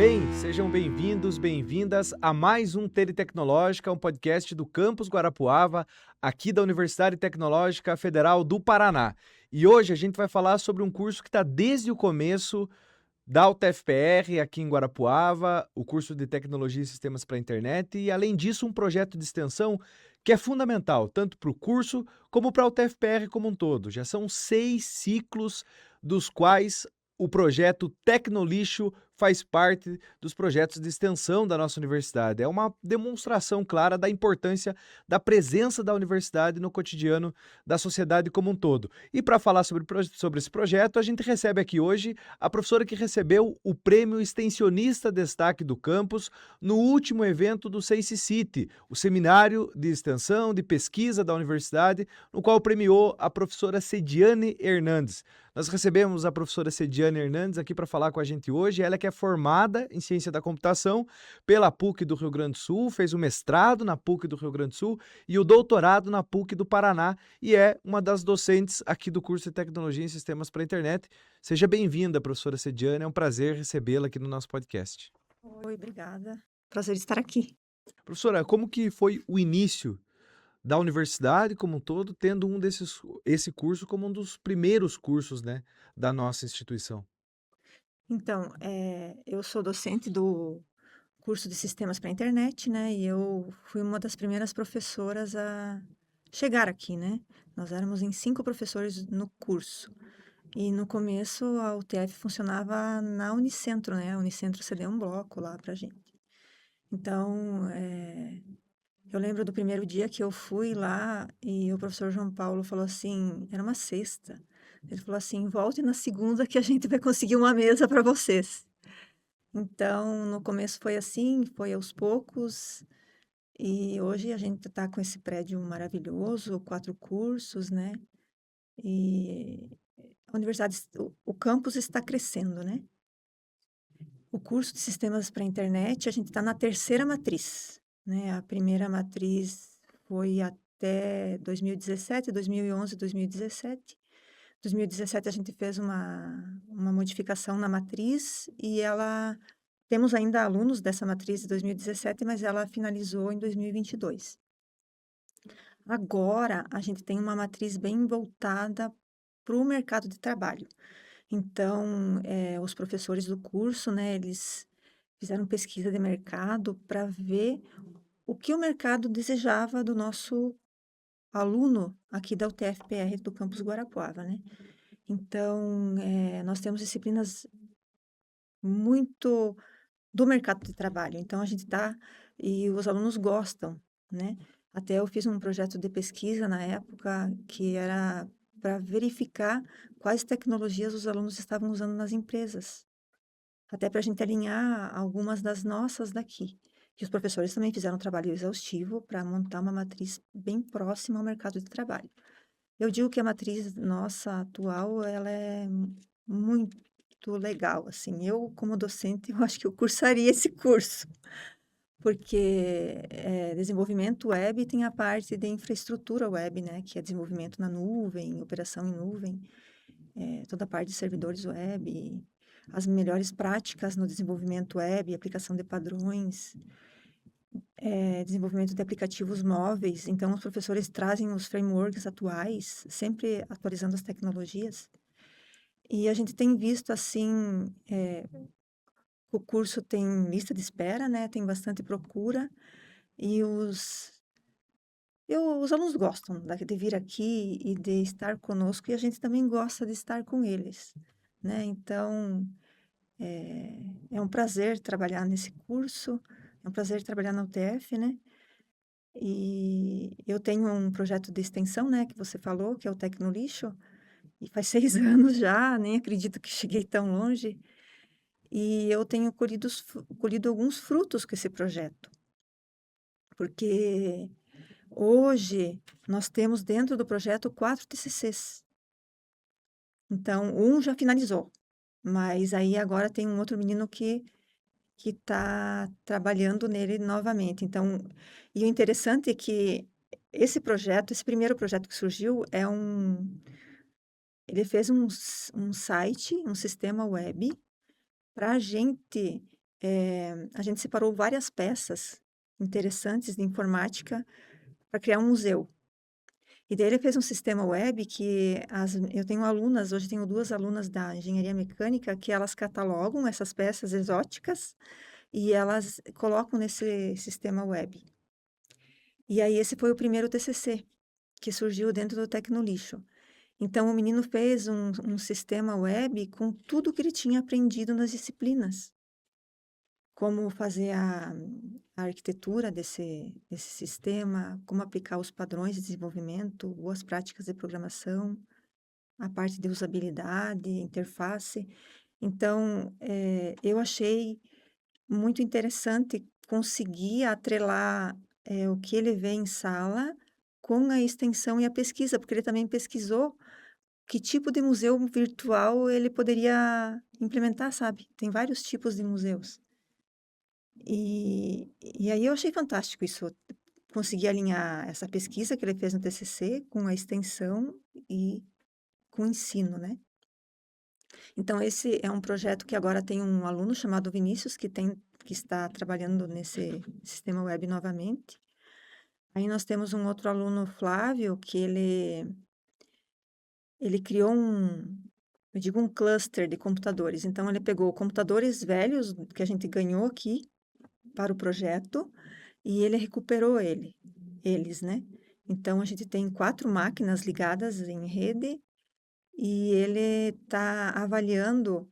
bem? Sejam bem-vindos, bem-vindas a mais um Teletecnológica, um podcast do Campus Guarapuava, aqui da Universidade Tecnológica Federal do Paraná. E hoje a gente vai falar sobre um curso que está desde o começo da UTFPR aqui em Guarapuava, o curso de Tecnologia e Sistemas para a Internet, e além disso um projeto de extensão que é fundamental, tanto para o curso como para a UTFPR como um todo. Já são 6 ciclos, dos quais o projeto Tecnolixo faz parte dos projetos de extensão da nossa universidade. É uma demonstração clara da importância da presença da universidade no cotidiano da sociedade como um todo. E para falar sobre esse projeto, a gente recebe aqui hoje a professora que recebeu o Prêmio Extensionista Destaque do Campus no último evento do CEICI City, o Seminário de Extensão de Pesquisa da Universidade, no qual premiou a professora Cediane Hernandes. Nós recebemos a professora Cediane Hernandes aqui para falar com a gente hoje. Ela que é formada em Ciência da Computação pela PUC do Rio Grande do Sul, fez o mestrado na PUC do Rio Grande do Sul e o doutorado na PUC do Paraná e é uma das docentes aqui do curso de Tecnologia em Sistemas para a Internet. Seja bem-vinda, professora Cediane, é um prazer recebê-la aqui no nosso podcast. Oi, obrigada. Prazer estar aqui. Professora, como que foi o início da universidade como um todo, tendo esse curso como um dos primeiros cursos, né, da nossa instituição? Então, eu sou docente do curso de Sistemas para a Internet, né, e eu fui uma das primeiras professoras a chegar aqui, né. Nós éramos em 5 professores no curso. E no começo a UTF funcionava na Unicentro, né, a Unicentro cedeu um bloco lá pra gente. Então, eu lembro do primeiro dia que eu fui lá e o professor João Paulo falou assim, era uma sexta. Ele falou assim: volte na segunda que a gente vai conseguir uma mesa para vocês. Então, no começo foi assim, foi aos poucos, e hoje a gente está com esse prédio maravilhoso, 4 cursos, né? E a universidade, o campus está crescendo, né? O curso de sistemas para a internet, a gente está na terceira matriz, né? A primeira matriz foi até 2017, 2011, 2017. 2017 a gente fez uma modificação na matriz e ela temos ainda alunos dessa matriz de 2017, mas ela finalizou em 2022. Agora a gente tem uma matriz bem voltada para o mercado de trabalho. Então, os professores do curso, né, eles fizeram pesquisa de mercado para ver o que o mercado desejava do nosso aluno aqui da UTFPR do campus Guarapuava, né? Então, nós temos disciplinas muito do mercado de trabalho. Então, a gente está e os alunos gostam, né? Até eu fiz um projeto de pesquisa na época que era para verificar quais tecnologias os alunos estavam usando nas empresas, até para a gente alinhar algumas das nossas daqui. E os professores também fizeram um trabalho exaustivo para montar uma matriz bem próxima ao mercado de trabalho. Eu digo que a matriz nossa atual, ela é muito legal, assim. Eu, como docente, eu acho que eu cursaria esse curso, porque desenvolvimento web tem a parte de infraestrutura web, né, que é desenvolvimento na nuvem, operação em nuvem, toda a parte de servidores web, as melhores práticas no desenvolvimento web, aplicação de padrões, desenvolvimento de aplicativos móveis. Então, os professores trazem os frameworks atuais, sempre atualizando as tecnologias. E a gente tem visto, assim, o curso tem lista de espera, né? Tem bastante procura. E os alunos gostam de vir aqui e de estar conosco. E a gente também gosta de estar com eles, né? Então, é um prazer trabalhar nesse curso. É um prazer trabalhar na UTF, né? E eu tenho um projeto de extensão, né, que você falou, que é o Tecnolixo, e faz 6 anos já, nem acredito que cheguei tão longe. E eu tenho colhido alguns frutos com esse projeto, porque hoje nós temos dentro do projeto 4 TCCs. Então, um já finalizou, mas aí agora tem um outro menino que está trabalhando nele novamente. Então, e o interessante é que esse projeto, esse primeiro projeto que surgiu, ele fez um site, um sistema web, para a gente a gente separou várias peças interessantes de informática para criar um museu. E daí ele fez um sistema web que eu tenho alunas, hoje tenho 2 alunas da engenharia mecânica, que elas catalogam essas peças exóticas e elas colocam nesse sistema web. E aí esse foi o primeiro TCC que surgiu dentro do Tecnolixo. Então o menino fez um sistema web com tudo que ele tinha aprendido nas disciplinas. Como fazer a arquitetura desse sistema, como aplicar os padrões de desenvolvimento, boas práticas de programação, a parte de usabilidade, interface. Então, eu achei muito interessante conseguir atrelar, o que ele vê em sala com a extensão e a pesquisa, porque ele também pesquisou que tipo de museu virtual ele poderia implementar, sabe? Tem vários tipos de museus. E aí eu achei fantástico isso, conseguir alinhar essa pesquisa que ele fez no TCC com a extensão e com o ensino, né? Então esse é um projeto que agora tem um aluno chamado Vinícius que está trabalhando nesse sistema web novamente. Aí nós temos um outro aluno, Flávio, que ele criou eu digo um cluster de computadores. Então ele pegou computadores velhos que a gente ganhou aqui para o projeto e ele recuperou eles, né? Então a gente tem 4 máquinas ligadas em rede e ele está avaliando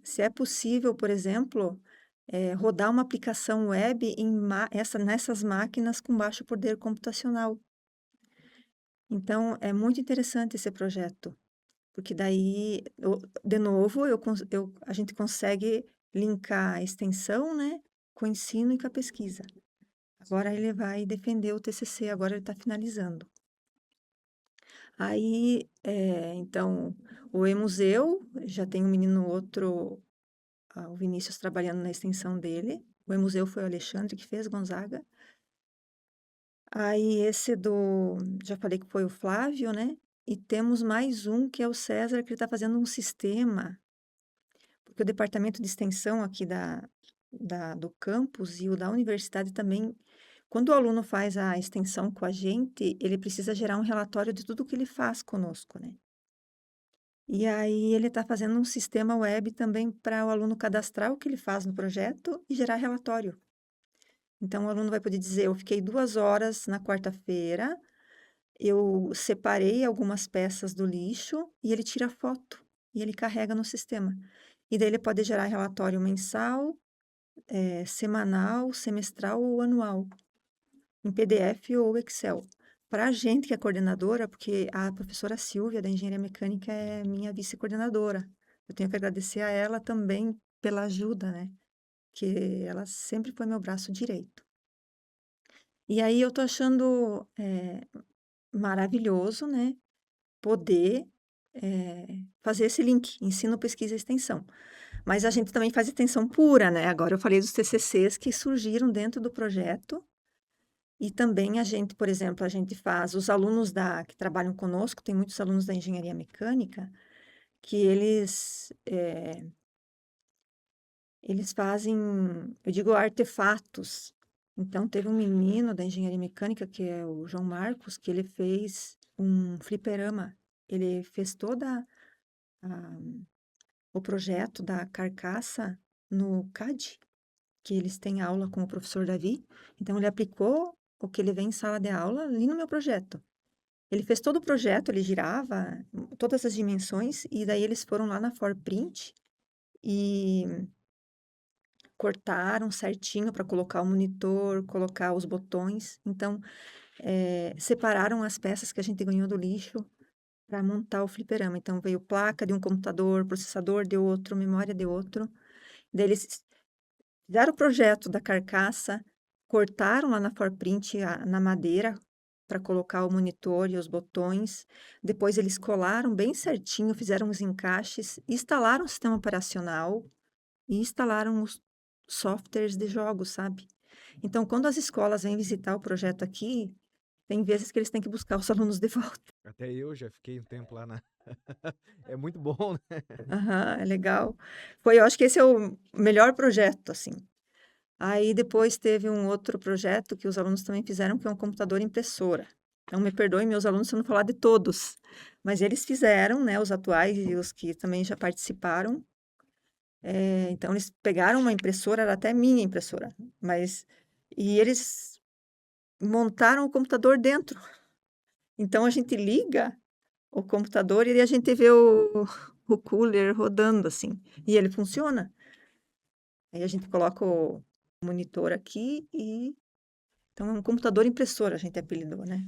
se é possível, por exemplo, rodar uma aplicação web nessas máquinas com baixo poder computacional. Então é muito interessante esse projeto, porque daí, de novo, a gente consegue linkar a extensão, né, com o ensino e com a pesquisa. Agora ele vai defender o TCC, agora ele está finalizando. Aí, então, o e-museu, já tem um menino outro, o Vinícius trabalhando na extensão dele. O e-museu foi o Alexandre que fez, Gonzaga. Aí já falei que foi o Flávio, né? E temos mais um que é o César, que ele está fazendo um sistema, porque o departamento de extensão aqui do campus e o da universidade também. Quando o aluno faz a extensão com a gente, ele precisa gerar um relatório de tudo que ele faz conosco, né? E aí ele está fazendo um sistema web também para o aluno cadastrar o que ele faz no projeto e gerar relatório. Então o aluno vai poder dizer, eu fiquei 2 horas na quarta-feira, eu separei algumas peças do lixo e ele tira foto e ele carrega no sistema. E daí ele pode gerar relatório mensal, semanal, semestral ou anual, em PDF ou Excel. Para a gente que é coordenadora, porque a professora Silvia, da Engenharia Mecânica, é minha vice-coordenadora. Eu tenho que agradecer a ela também pela ajuda, né? Que ela sempre foi meu braço direito. E aí eu tô achando maravilhoso, né? Poder fazer esse link, ensino, pesquisa e extensão. Mas a gente também faz extensão pura, né? Agora eu falei dos TCCs que surgiram dentro do projeto. E também a gente, por exemplo, a gente faz, os alunos que trabalham conosco, tem muitos alunos da engenharia mecânica, que eles fazem, eu digo, artefatos. Então, teve um menino da engenharia mecânica, que é o João Marcos, que ele fez um fliperama. Ele fez a- o projeto da carcaça no CAD, que eles têm aula com o professor Davi. Então, ele aplicou o que ele vê em sala de aula ali no meu projeto. Ele fez todo o projeto, ele girava todas as dimensões, e daí eles foram lá na Forprint e cortaram certinho para colocar o monitor, colocar os botões. Então, separaram as peças que a gente ganhou do lixo para montar o fliperama. Então, veio placa de um computador, processador de outro, memória de outro. Daí eles fizeram o projeto da carcaça, cortaram lá na Forprint, na madeira, para colocar o monitor e os botões. Depois eles colaram bem certinho, fizeram os encaixes, instalaram o sistema operacional e instalaram os softwares de jogos, sabe? Então, quando as escolas vêm visitar o projeto aqui, tem vezes que eles têm que buscar os alunos de volta. Até eu já fiquei um tempo lá na. É muito bom, né? Aham, é legal. Eu acho que esse é o melhor projeto, assim. Aí depois teve um outro projeto que os alunos também fizeram, que é um computador impressora. Então, me perdoem meus alunos se eu não falar de todos, mas eles fizeram, né, os atuais e os que também já participaram. Então, eles pegaram uma impressora, era até minha impressora, mas e eles montaram o computador dentro. Então, a gente liga o computador e a gente vê o cooler rodando assim, e ele funciona. Aí a gente coloca o monitor aqui e então é um computador impressora, a gente apelidou, né.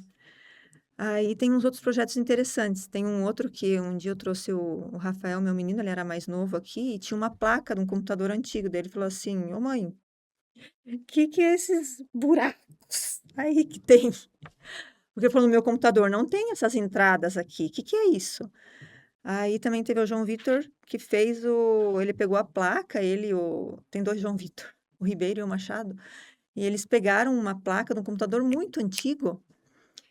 Aí tem uns outros projetos interessantes. Tem um outro que um dia eu trouxe o Rafael, meu menino, ele era mais novo aqui, e tinha uma placa de um computador antigo. Daí ele falou assim: "Ô mãe, que é esses buracos aí que tem?" Porque ele falou: "No meu computador não tem essas entradas aqui, que é isso?" Aí também teve o João Vitor que fez ele pegou a placa, ele e o tem 2 João Vitor, o Ribeiro e o Machado, e eles pegaram uma placa de um computador muito antigo,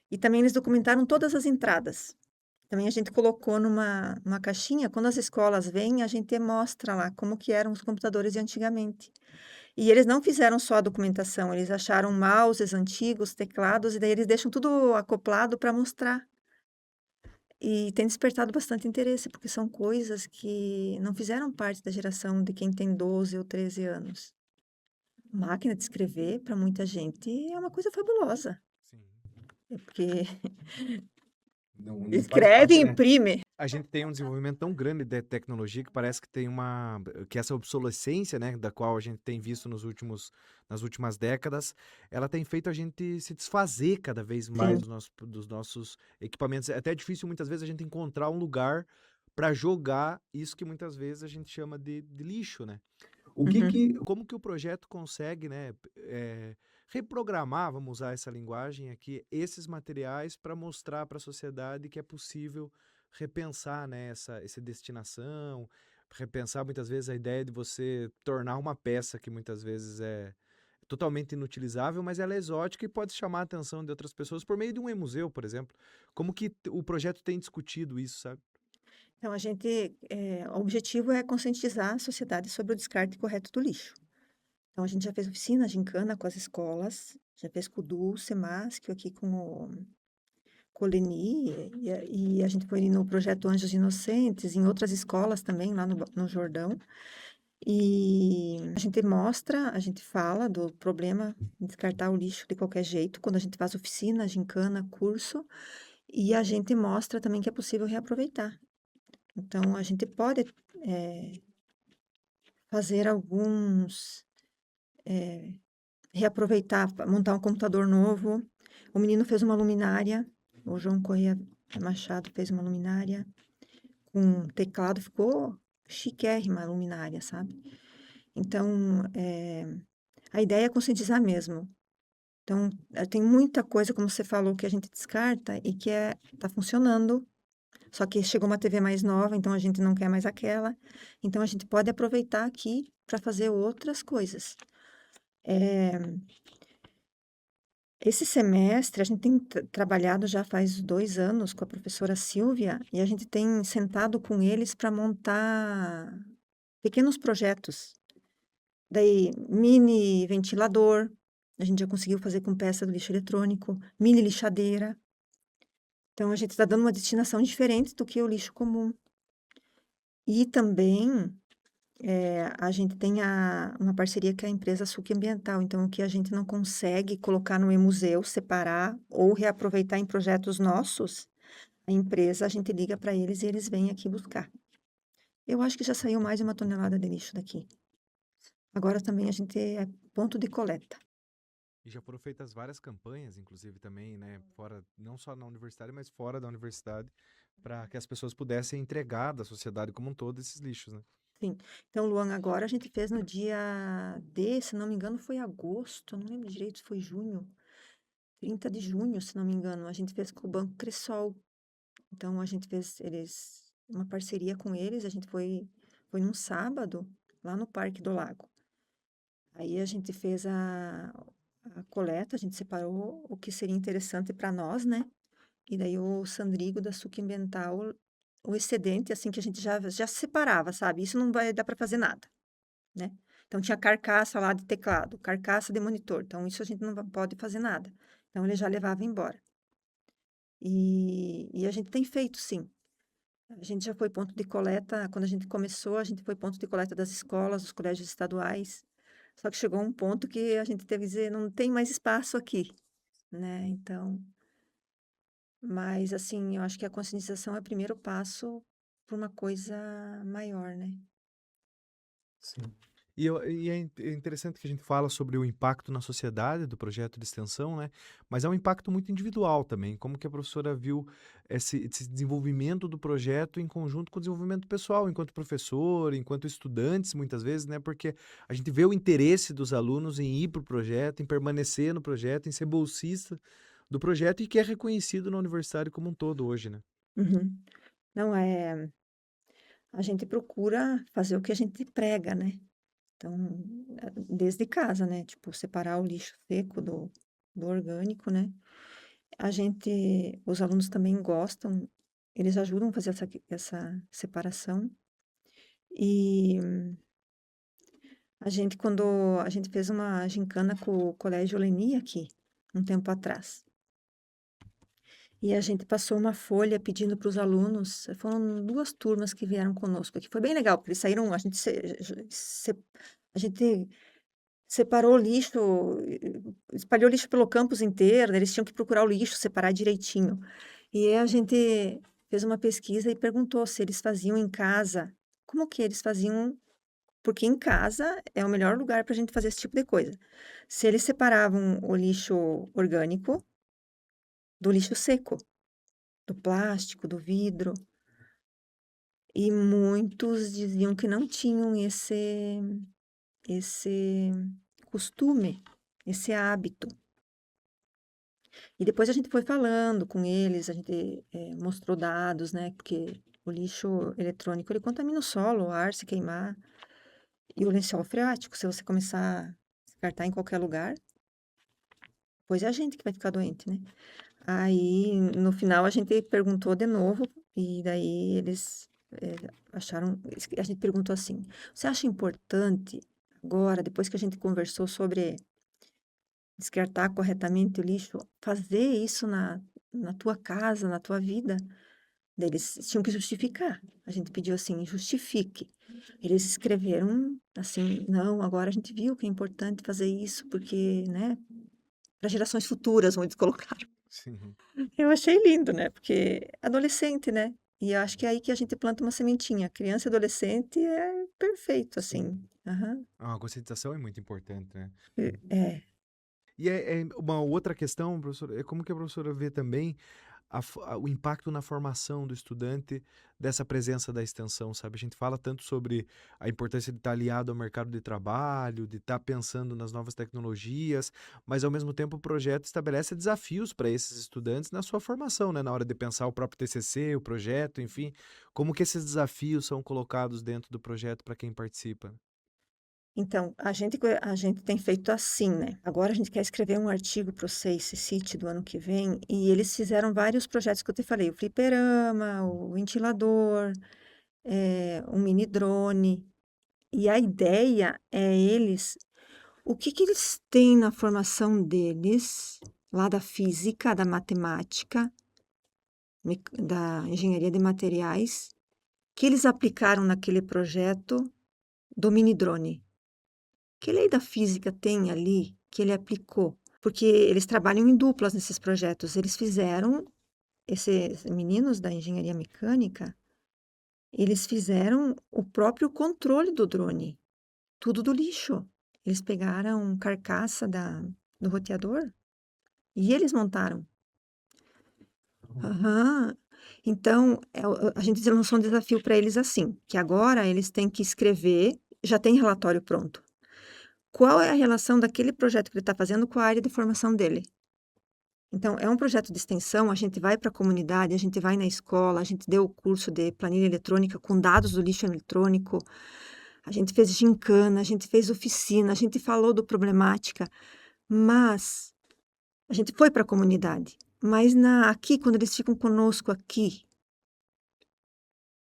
e também eles documentaram todas as entradas. Também a gente colocou numa caixinha, quando as escolas vêm, a gente mostra lá como que eram os computadores de antigamente. E eles não fizeram só a documentação, eles acharam mouses antigos, teclados, e daí eles deixam tudo acoplado para mostrar. E tem despertado bastante interesse, porque são coisas que não fizeram parte da geração de quem tem 12 ou 13 anos. Máquina de escrever, para muita gente, é uma coisa fabulosa. Sim. É porque Não faz escreve e parte, né? imprime. A gente tem um desenvolvimento tão grande de tecnologia que parece que tem que essa obsolescência, né, da qual a gente tem visto nas últimas décadas, ela tem feito a gente se desfazer cada vez mais Sim. dos nossos equipamentos. É até difícil muitas vezes a gente encontrar um lugar para jogar isso que muitas vezes a gente chama de lixo, né? Uhum. Como que o projeto consegue, né, reprogramar, vamos usar essa linguagem aqui, esses materiais para mostrar para a sociedade que é possível repensar, né, essa destinação, repensar muitas vezes a ideia de você tornar uma peça que muitas vezes é totalmente inutilizável, mas ela é exótica e pode chamar a atenção de outras pessoas por meio de um museu, por exemplo. Como que o projeto tem discutido isso, sabe? Então, o objetivo é conscientizar a sociedade sobre o descarte correto do lixo. Então, a gente já fez oficina, gincana com as escolas, já fez com o Du, Semasc, aqui com o Leni, e a gente foi no projeto Anjos Inocentes, em outras escolas também, lá no Jordão. E a gente mostra, a gente fala do problema de descartar o lixo de qualquer jeito, quando a gente faz oficina, gincana, curso, e a gente mostra também que é possível reaproveitar. Então, a gente pode eh, fazer reaproveitar, montar um computador novo. O menino fez uma luminária, o João Corrêa Machado fez uma luminária com teclado, ficou chiquérrima a luminária, sabe? Então, a ideia é conscientizar mesmo. Então, tem muita coisa, como você falou, que a gente descarta e que tá funcionando. Só que chegou uma TV mais nova, então a gente não quer mais aquela. Então, a gente pode aproveitar aqui para fazer outras coisas. Esse semestre, a gente tem trabalhado já faz 2 anos com a professora Silvia e a gente tem sentado com eles para montar pequenos projetos. Daí, mini ventilador, a gente já conseguiu fazer com peça do lixo eletrônico, mini lixadeira. Então, a gente está dando uma destinação diferente do que o lixo comum. E também a gente tem uma parceria com a empresa Suc Ambiental. Então, o que a gente não consegue colocar no e-museu, separar ou reaproveitar em projetos nossos, a empresa, a gente liga para eles e eles vêm aqui buscar. Eu acho que já saiu mais de 1 tonelada de lixo daqui. Agora também a gente é ponto de coleta. E já foram feitas várias campanhas, inclusive também, né, fora, não só na universidade, mas fora da universidade, para que as pessoas pudessem entregar da sociedade como um todo esses lixos, né? Sim. Então, Luan, agora a gente fez no se não me engano, foi agosto, eu não lembro direito se foi junho, 30 de junho, se não me engano, a gente fez com o Banco Cressol. Então, a gente fez uma parceria com eles, a gente foi num sábado, lá no Parque do Lago. Aí a gente fez a coleta, a gente separou o que seria interessante para nós, né? e daí o Sandrigo da Suc Ambiental, o excedente, assim, que a gente já separava, sabe? Isso não vai dar para fazer nada, né? Então tinha carcaça lá de teclado, carcaça de monitor, então isso a gente não pode fazer nada. Então ele já levava embora. E a gente tem feito, sim. A gente já foi ponto de coleta, quando a gente começou, a gente foi ponto de coleta das escolas, dos colégios estaduais. Só que chegou um ponto que a gente teve que dizer, não tem mais espaço aqui, né? Então, mas assim, eu acho que a conscientização é o primeiro passo para uma coisa maior, né? Sim. É interessante que a gente fala sobre o impacto na sociedade do projeto de extensão, né? Mas é um impacto muito individual também. Como que a professora viu esse desenvolvimento do projeto em conjunto com o desenvolvimento pessoal, enquanto professor, enquanto estudantes, muitas vezes, né? Porque a gente vê o interesse dos alunos em ir para o projeto, em permanecer no projeto, em ser bolsista do projeto e que é reconhecido na universidade como um todo hoje, né? Uhum. Não é, a gente procura fazer o que a gente prega, né? Então, desde casa, né? Tipo, separar o lixo seco do orgânico, né? Os alunos também gostam, eles ajudam a fazer essa separação. E quando a gente fez uma gincana com o Colégio Leni aqui, um tempo atrás. E a gente passou uma folha pedindo para os alunos, foram 2 turmas que vieram conosco aqui, foi bem legal, porque eles saíram, a gente separou o lixo, espalhou lixo pelo campus inteiro, né, eles tinham que procurar o lixo, separar direitinho. E aí a gente fez uma pesquisa e perguntou se eles faziam em casa, como que eles faziam, porque em casa é o melhor lugar para a gente fazer esse tipo de coisa. Se eles separavam o lixo orgânico do lixo seco, do plástico, do vidro, e muitos diziam que não tinham esse costume, esse hábito. E depois a gente foi falando com eles, a gente mostrou dados, né? Porque o lixo eletrônico ele contamina o solo, o ar se queimar. E o lençol freático, se você começar a descartar em qualquer lugar, pois é a gente que vai ficar doente, né? Aí, no final, a gente perguntou de novo, e daí eles acharam. A gente perguntou assim: você acha importante agora, depois que a gente conversou sobre descartar corretamente o lixo, fazer isso na tua casa, na tua vida? Daí eles tinham que justificar. A gente pediu assim, justifique. Eles escreveram assim, não, agora a gente viu que é importante fazer isso, porque, né, para gerações futuras, muitos colocaram. Sim. Eu achei lindo, né, porque adolescente, né, e eu acho que é aí que a gente planta uma sementinha. Criança e adolescente é perfeito, Sim. assim. Aham. A conscientização é muito importante, né? É. E uma outra questão, professora, é como que a professora vê também o impacto na formação do estudante dessa presença da extensão, sabe? A gente fala tanto sobre a importância de estar aliado ao mercado de trabalho, de estar pensando nas novas tecnologias, mas ao mesmo tempo o projeto estabelece desafios para esses estudantes na sua formação, né? Na hora de pensar o próprio TCC, o projeto, enfim, como que esses desafios são colocados dentro do projeto para quem participa? Então, a gente tem feito assim, né? Agora a gente quer escrever um artigo para o City do ano que vem, e eles fizeram vários projetos que eu te falei, o fliperama, o ventilador, um mini drone. E a ideia é o que que eles têm na formação deles, lá da física, da matemática, da engenharia de materiais, que eles aplicaram naquele projeto do mini drone. Que lei da física tem ali que ele aplicou? Porque eles trabalham em duplas nesses projetos. Eles fizeram, esses meninos da engenharia mecânica, eles fizeram o próprio controle do drone, tudo do lixo. Eles pegaram carcaça do roteador e eles montaram. Aham. Então, a gente lançou um desafio para eles assim, que agora eles têm que escrever, já tem relatório pronto. Qual é a relação daquele projeto que ele está fazendo com a área de formação dele? Então, é um projeto de extensão, a gente vai para a comunidade, a gente vai na escola, a gente deu o curso de planilha eletrônica com dados do lixo eletrônico, a gente fez gincana, a gente fez oficina, a gente falou do problemática, mas a gente foi para a comunidade. Mas aqui, quando eles ficam conosco aqui,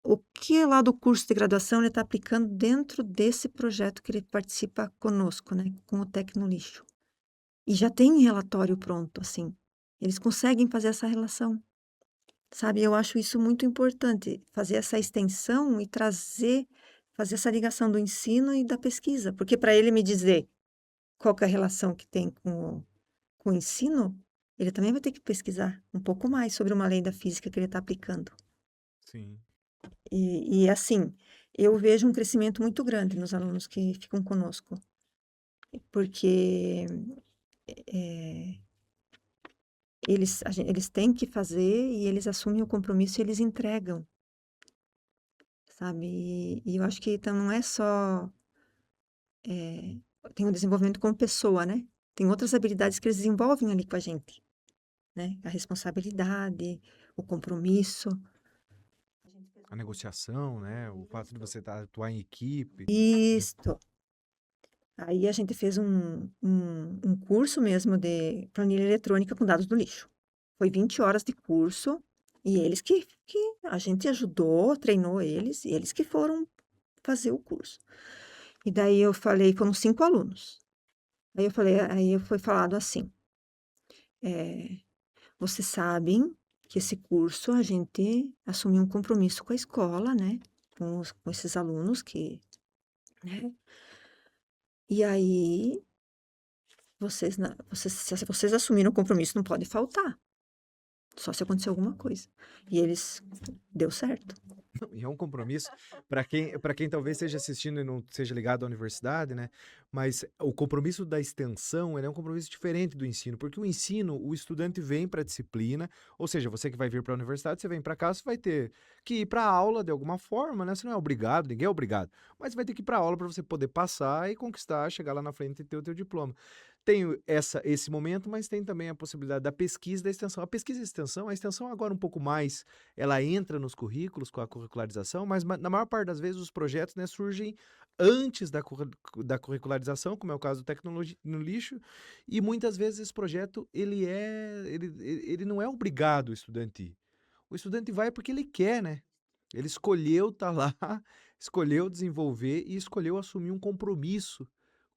o que é lá do curso de graduação ele está aplicando dentro desse projeto que ele participa conosco, né, com o Tecnolixo. E já tem relatório pronto, assim. Eles conseguem fazer essa relação, sabe? Eu acho isso muito importante, fazer essa extensão e fazer essa ligação do ensino e da pesquisa, porque para ele me dizer qual que é a relação que tem com o ensino, ele também vai ter que pesquisar um pouco mais sobre uma lei da física que ele está aplicando. Sim. E assim, eu vejo um crescimento muito grande nos alunos que ficam conosco, porque eh, eles têm que fazer e eles assumem o compromisso e eles entregam, sabe? E eu acho que então não é só eh, tem o desenvolvimento como pessoa, né? Tem outras habilidades que eles desenvolvem ali com a gente, né? A responsabilidade, o compromisso. A negociação, né? O fato de você atuar em equipe. Isto. Aí a gente fez um curso mesmo de planilha eletrônica com dados do lixo. Foi 20 horas de curso e eles que a gente ajudou, treinou eles, e eles que foram fazer o curso. E daí eu falei, foram 5 alunos. Aí foi falado assim, é, vocês sabem que esse curso a gente assumiu um compromisso com a escola, né? Com esses alunos que, né? E aí se vocês assumiram o compromisso, não pode faltar. Só se acontecer alguma coisa. E eles deu certo. E é um compromisso para quem talvez esteja assistindo e não seja ligado à universidade, né? Mas o compromisso da extensão, ele é um compromisso diferente do ensino, porque o ensino, o estudante vem para a disciplina, ou seja, você que vai vir para a universidade, você vem para cá, você vai ter que ir para a aula de alguma forma, né? Você não é obrigado, ninguém é obrigado, mas vai ter que ir para a aula para você poder passar e conquistar, chegar lá na frente e ter o teu diploma. Tem esse momento, mas tem também a possibilidade da pesquisa e da extensão. A pesquisa e a extensão agora um pouco mais ela entra nos currículos com a curricularização, mas na maior parte das vezes os projetos, né, surgem antes da curricularização, como é o caso do Tecnologia no Lixo, e muitas vezes esse projeto ele não é obrigado o estudante ir. O estudante vai porque ele quer, né? Ele escolheu estar lá, escolheu desenvolver e escolheu assumir um compromisso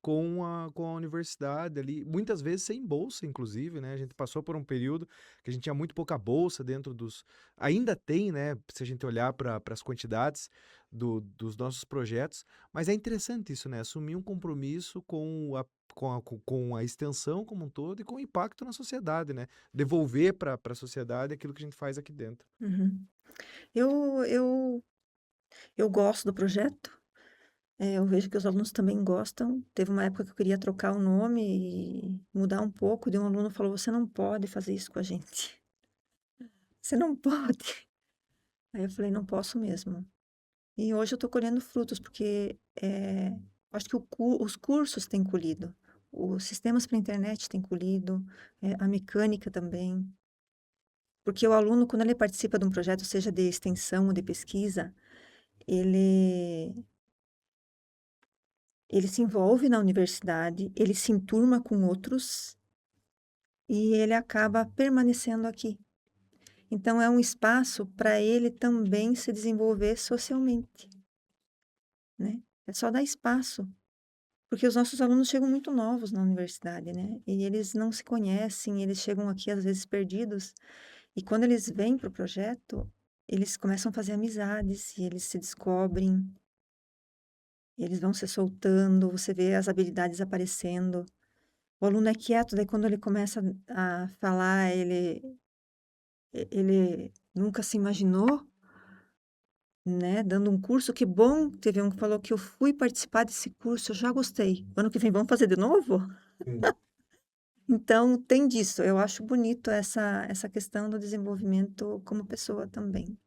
com a universidade ali, muitas vezes sem bolsa, inclusive, né? A gente passou por um período que a gente tinha muito pouca bolsa dentro dos. Ainda tem, né? Se a gente olhar para as quantidades dos nossos projetos, mas é interessante isso, né? Assumir um compromisso com a extensão como um todo e com o impacto na sociedade, né? Devolver para a sociedade aquilo que a gente faz aqui dentro. Uhum. Eu, eu, eu gosto do projeto. Eu vejo que os alunos também gostam. Teve uma época que eu queria trocar o nome e mudar um pouco. E um aluno falou: Você não pode fazer isso com a gente. Você não pode. Aí eu falei: Não posso mesmo. E hoje eu estou colhendo frutos, porque acho que os cursos têm colhido. Os sistemas para a internet têm colhido, a mecânica também. Porque o aluno, quando ele participa de um projeto, seja de extensão ou de pesquisa, ele, ele se envolve na universidade, ele se enturma com outros e ele acaba permanecendo aqui. Então, é um espaço para ele também se desenvolver socialmente, né? É só dar espaço, porque os nossos alunos chegam muito novos na universidade, né? E eles não se conhecem, eles chegam aqui às vezes perdidos. E quando eles vêm para o projeto, eles começam a fazer amizades e eles se descobrem, eles vão se soltando, você vê as habilidades aparecendo. O aluno é quieto, daí quando ele começa a falar, ele nunca se imaginou, né, dando um curso. Que bom, teve um que falou que eu fui participar desse curso, eu já gostei. Ano que vem vamos fazer de novo? Então, tem disso. Eu acho bonito essa questão do desenvolvimento como pessoa também.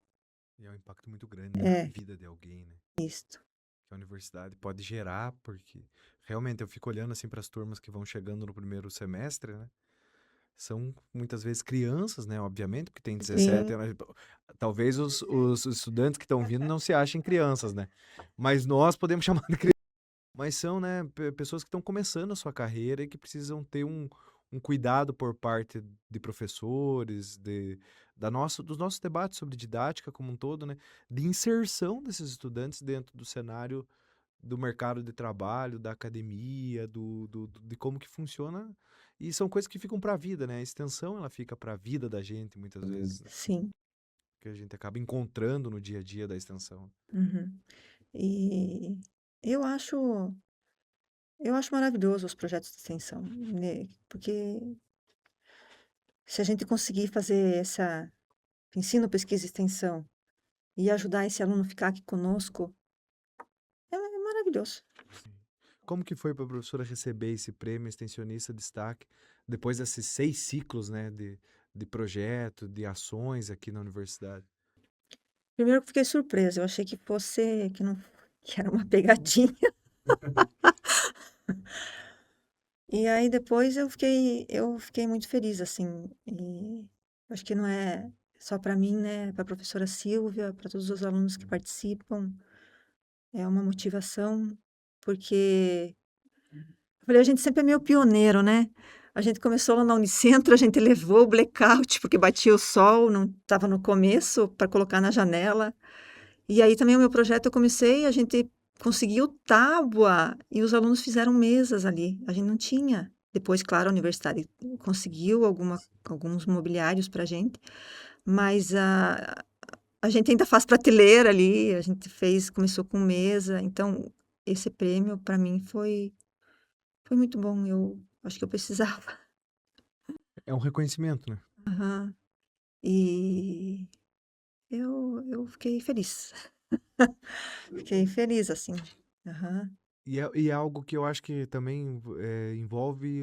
E é um impacto muito grande na É, vida de alguém, né? isso. Que a universidade pode gerar, porque realmente eu fico olhando assim para as turmas que vão chegando no primeiro semestre, né? São muitas vezes crianças, né? Obviamente, porque tem 17 Sim, anos. Talvez os estudantes que estão vindo não se achem crianças, né? Mas nós podemos chamar de crianças. Mas são, né, pessoas que estão começando a sua carreira e que precisam ter um cuidado por parte de professores, dos nossos debates sobre didática como um todo, né? De inserção desses estudantes dentro do cenário do mercado de trabalho, da academia, de como que funciona. E são coisas que ficam para a vida, né? A extensão, ela fica para a vida da gente, muitas vezes, né? Sim. Que a gente acaba encontrando no dia a dia da extensão. Uhum. E eu acho, eu acho maravilhoso os projetos de extensão, né? Porque se a gente conseguir fazer essa ensino, pesquisa e extensão e ajudar esse aluno a ficar aqui conosco, é maravilhoso. Sim. Como que foi para a professora receber esse prêmio extensionista destaque depois desses 6 ciclos, né, de projeto, de ações aqui na universidade? Primeiro que eu fiquei surpresa, eu achei que fosse, que não, que era uma pegadinha. E aí depois eu fiquei muito feliz, assim, e acho que não é só para mim, né, para a professora Silvia, para todos os alunos que participam, é uma motivação, porque eu falei, a gente sempre é meio pioneiro, né? A gente começou lá na Unicentro, a gente levou o blackout, porque batia o sol, não estava no começo, para colocar na janela. E aí também o meu projeto eu comecei, a gente conseguiu tábua e os alunos fizeram mesas ali. A gente não tinha. Depois, claro, a universidade conseguiu alguns mobiliários para a gente, mas a gente ainda faz prateleira ali, a gente fez, começou com mesa. Então, esse prêmio para mim foi muito bom. Eu acho que eu precisava. É um reconhecimento, né? Aham. E eu fiquei feliz. Fiquei feliz, assim. Aham. E é algo que eu acho que também envolve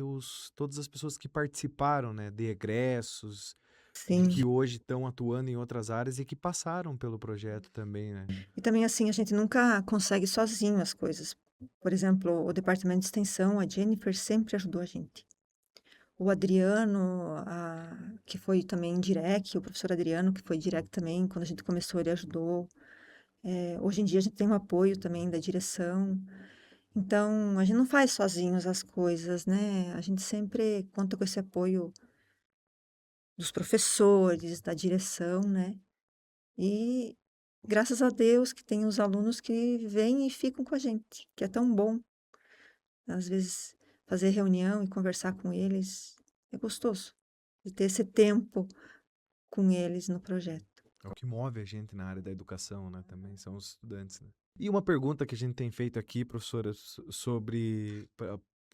todas as pessoas que participaram, né, de egressos, de Sim. que hoje estão atuando em outras áreas e que passaram pelo projeto também, né? E também, assim, a gente nunca consegue sozinho as coisas. Por exemplo, o departamento de extensão, a Jennifer sempre ajudou a gente. O Adriano, que foi também direct, o professor Adriano, que foi direct também, quando a gente começou, ele ajudou. Hoje em dia a gente tem um apoio também da direção. Então, a gente não faz sozinhos as coisas, né? A gente sempre conta com esse apoio dos professores, da direção, né? E graças a Deus que tem os alunos que vêm e ficam com a gente, que é tão bom. Às vezes, fazer reunião e conversar com eles é gostoso, de ter esse tempo com eles no projeto. É o que move a gente na área da educação, né? Também são os estudantes, né? E uma pergunta que a gente tem feito aqui, professora, sobre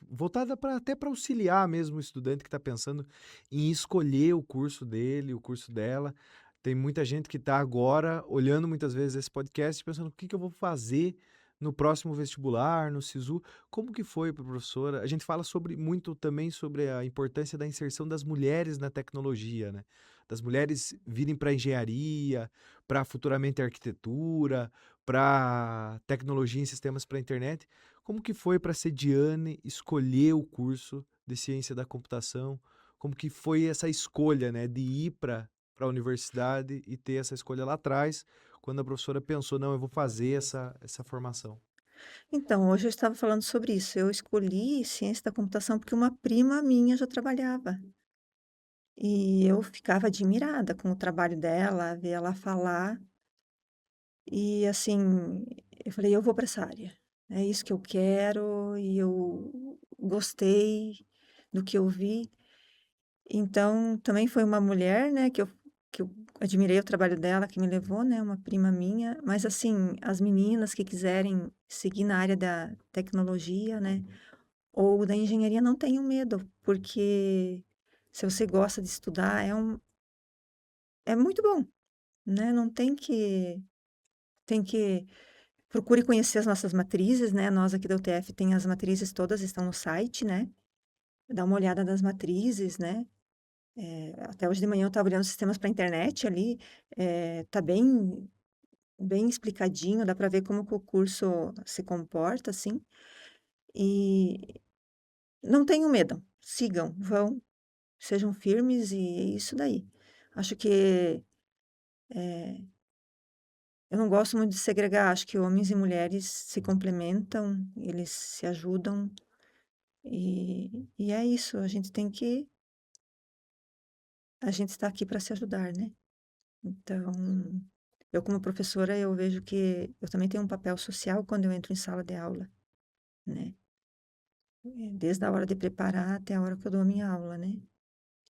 voltada até para auxiliar mesmo o estudante que está pensando em escolher o curso dele, o curso dela. Tem muita gente que está agora olhando muitas vezes esse podcast pensando o que que eu vou fazer no próximo vestibular, no SISU. Como que foi para a professora? A gente fala muito também sobre a importância da inserção das mulheres na tecnologia, né? Das mulheres virem para engenharia, para futuramente arquitetura, para tecnologia em sistemas para a internet. Como que foi para a Sediane escolher o curso de ciência da computação? Como que foi essa escolha, né, de ir para a universidade e ter essa escolha lá atrás, quando a professora pensou, não, eu vou fazer essa formação. Então, hoje eu estava falando sobre isso. Eu escolhi ciência da computação porque uma prima minha já trabalhava. E eu ficava admirada com o trabalho dela, ver ela falar. E assim, eu falei, eu vou para essa área. É isso que eu quero e eu gostei do que eu vi. Então, também foi uma mulher, né, que eu admirei o trabalho dela, que me levou, né, uma prima minha. Mas assim, as meninas que quiserem seguir na área da tecnologia, né, ou da engenharia, não tenham medo, porque se você gosta de estudar, é muito bom, né? Não tem que procure conhecer as nossas matrizes, né? Nós aqui da UTF tem as matrizes todas, estão no site, né? Dá uma olhada nas matrizes, né? Até hoje de manhã eu estava olhando sistemas para internet ali, tá bem explicadinho, dá para ver como que o curso se comporta, assim. E não tenham medo, sigam, vão, sejam firmes e é isso daí. Acho que eu não gosto muito de segregar, acho que homens e mulheres se complementam, eles se ajudam. E é isso, a gente está aqui para se ajudar, né? Então, eu como professora, eu vejo que eu também tenho um papel social quando eu entro em sala de aula, né? Desde a hora de preparar até a hora que eu dou a minha aula, né?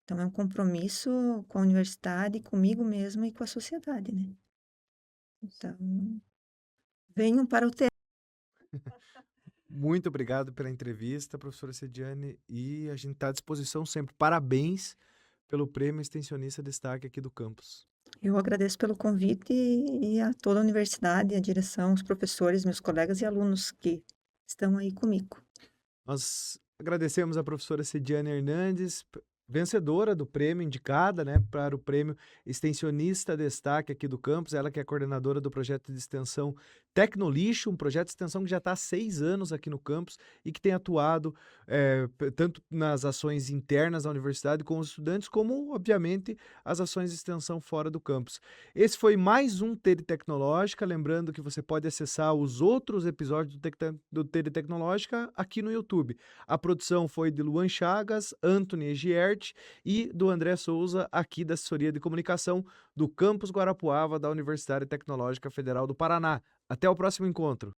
Então, é um compromisso com a universidade, comigo mesma e com a sociedade, né? Então, venham para o TE. Muito obrigado pela entrevista, professora Sediane, e a gente está à disposição sempre. Parabéns pelo Prêmio Extensionista Destaque aqui do campus. Eu agradeço pelo convite e a toda a universidade, a direção, os professores, meus colegas e alunos que estão aí comigo. Nós agradecemos a professora Sediane Hernandes, vencedora do prêmio, indicada, né, para o prêmio Extensionista Destaque aqui do campus, ela que é coordenadora do projeto de extensão Tecnolixo, um projeto de extensão que já está há 6 anos aqui no campus e que tem atuado tanto nas ações internas da universidade com os estudantes, como, obviamente, as ações de extensão fora do campus. Esse foi mais um TD Tecnológica, lembrando que você pode acessar os outros episódios do TD Tecnológica aqui no YouTube. A produção foi de Luan Chagas, Anthony Egiert e do André Souza, aqui da Assessoria de Comunicação do Campus Guarapuava da Universidade Tecnológica Federal do Paraná. Até o próximo encontro.